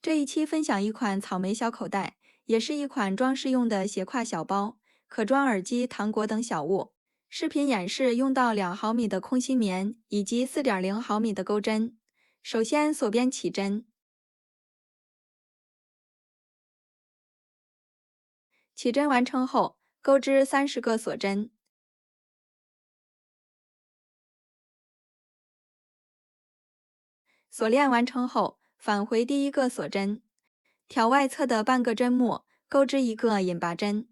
这一期分享一款草莓小口袋，也是一款装饰用的斜挎小包，可装耳机、糖果等小物。视频演示用到2毫米的空心棉以及4.0毫米的钩针。首先锁边起针，起针完成后，钩织30个锁针。锁链完成后，返回第一个锁针，挑外侧的半个针目，钩织一个引拔针。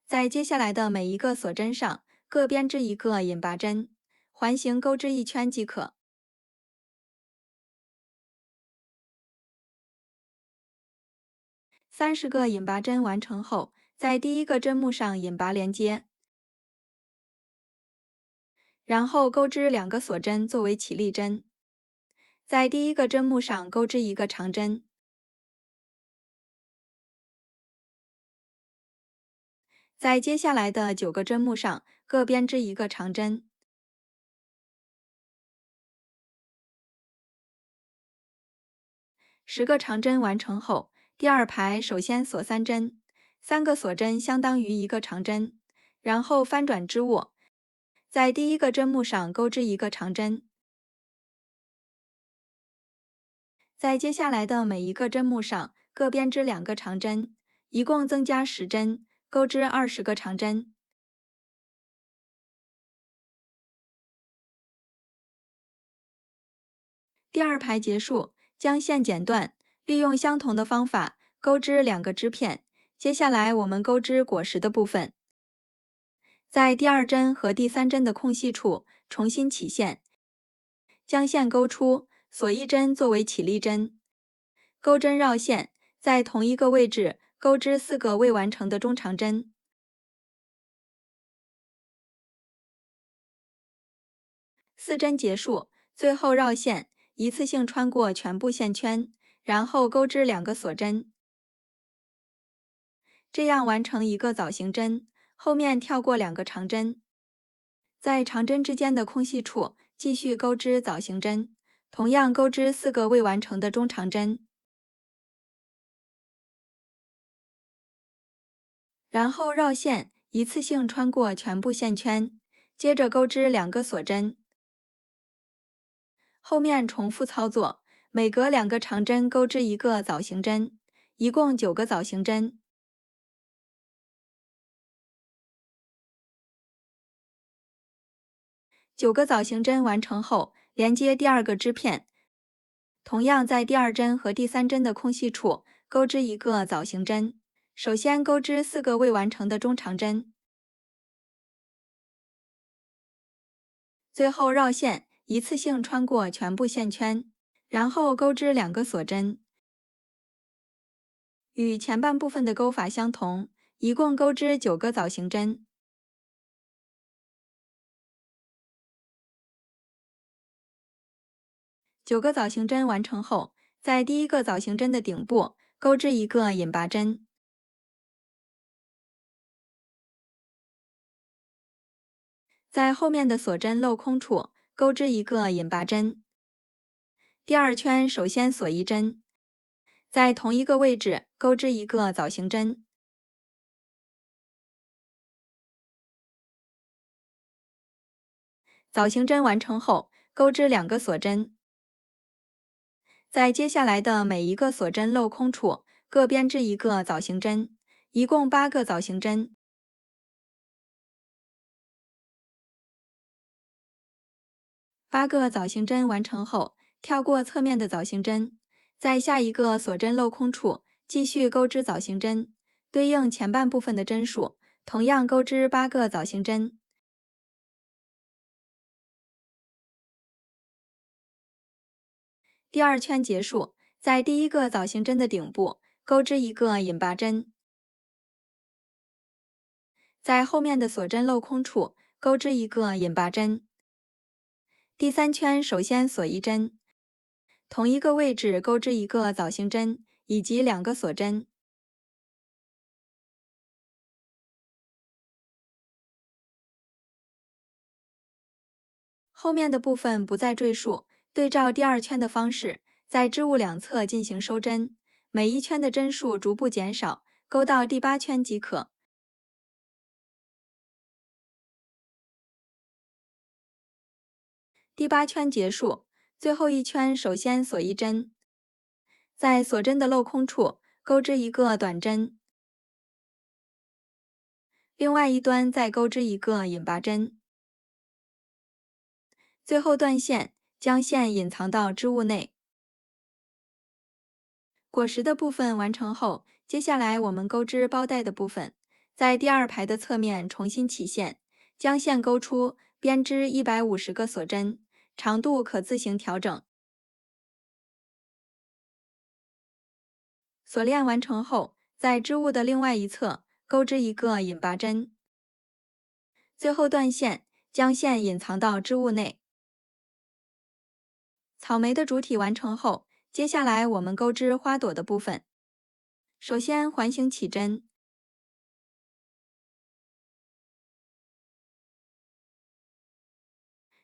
在接下来的每一个锁针上，各编织一个引拔针，环形钩织1圈即可。30个引拔针完成后，在第一个针目上引拔连接，然后钩织2个锁针作为起立针，在第一个针目上钩织一个长针。在接下来的9个针目上各编织一个长针。10个长针完成后，第二排首先锁3针，3个锁针相当于1个长针，然后翻转织物，在第一个针目上钩织一个长针。在接下来的每一个针目上各编织2个长针，一共增加10针，钩织20个长针。第二排结束，将线剪断，利用相同的方法钩织2个织片。接下来我们钩织果实的部分，在第2针和第3针的空隙处重新起线，将线钩出，锁1针作为起立针，钩针绕线，在同一个位置钩织4个未完成的中长针。4针结束，最后绕线，一次性穿过全部线圈，然后钩织2个锁针，这样完成一个枣形针。后面跳过2个长针，在长针之间的空隙处继续钩织枣形针，同样钩织4个未完成的中长针，然后绕线，一次性穿过全部线圈，接着钩织2个锁针。后面重复操作，每隔2个长针钩织一个枣形针，一共9个枣形针。9个枣形针完成后，连接第2个织片，同样在第2针和第3针的空隙处钩织一个枣形针。首先钩织4个未完成的中长针，最后绕线，一次性穿过全部线圈，然后钩织2个锁针。与前半部分的钩法相同，一共钩织9个枣形针。9个枣形针完成后，在第一个枣形针的顶部钩织一个引拔针，在后面的锁针镂空处钩织一个引拔针。第2圈首先锁1针，在同一个位置钩织一个枣形针。枣形针完成后，钩织2个锁针，在接下来的每一个锁针镂空处各编织一个枣形针，一共8个枣形针。8个枣形针完成后，跳过侧面的枣形针，在下一个锁针镂空处继续钩织枣形针，对应前半部分的针数，同样钩织8个枣形针。第2圈结束，在第一个枣形针的顶部钩织一个引拔针，在后面的锁针镂空处钩织一个引拔针。第3圈首先锁1针，同一个位置钩织一个枣形针以及2个锁针。后面的部分不再赘述，对照第2圈的方式，在织物两侧进行收针，每一圈的针数逐步减少，钩到第8圈即可。第8圈结束，最后一圈首先锁一针，在锁针的镂空处钩织一个短针，另外一端再钩织一个引拔针，最后断线，将线隐藏到织物内。果实的部分完成后，接下来我们钩织包带的部分，在第2排的侧面重新起线，将线钩出，编织150个锁针，长度可自行调整。锁链完成后，在织物的另外一侧钩织一个引拔针，最后断线，将线隐藏到织物内。草莓的主体完成后，接下来我们钩织花朵的部分。首先环形起针，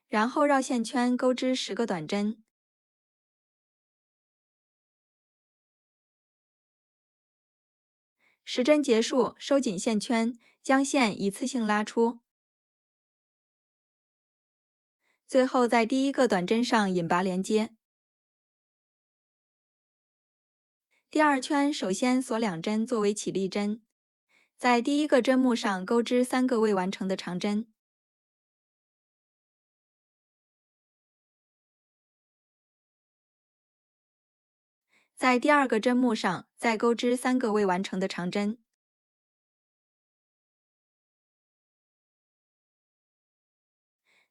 然后绕线圈钩织10个短针，10针结束，收紧线圈，将线一次性拉出。最后在第1个短针上引拔连接。第2圈首先锁2针作为起立针，在第1个针目上钩织3个未完成的长针。在第2个针目上再钩织3个未完成的长针。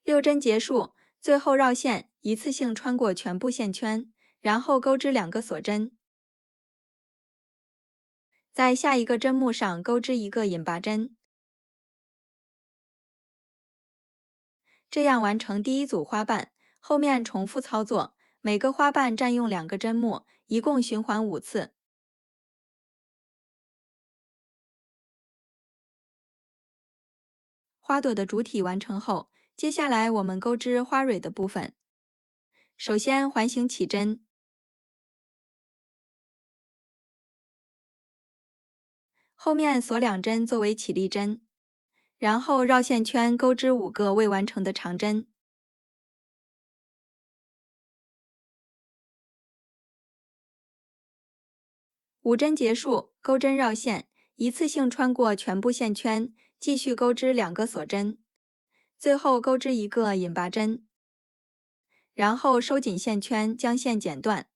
6针结束，最后绕线，一次性穿过全部线圈，然后钩织2个锁针。在下一个针目上钩织一个引拔针。这样完成第1组花瓣，后面重复操作，每个花瓣占用2个针目，一共循环5次。花朵的主体完成后，接下来我们钩织花蕊的部分。首先环形起针，后面锁2针作为起立针，然后绕线圈钩织5个未完成的长针。5针结束，钩针绕线，一次性穿过全部线圈，继续钩织2个锁针，最后钩织一个引拔针，然后收紧线圈，将线剪断。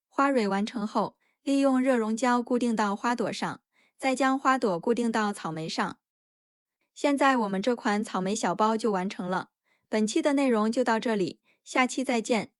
花蕊完成后，利用热熔胶固定到花朵上，再将花朵固定到草莓上。现在我们这款草莓小包就完成了。本期的内容就到这里，下期再见。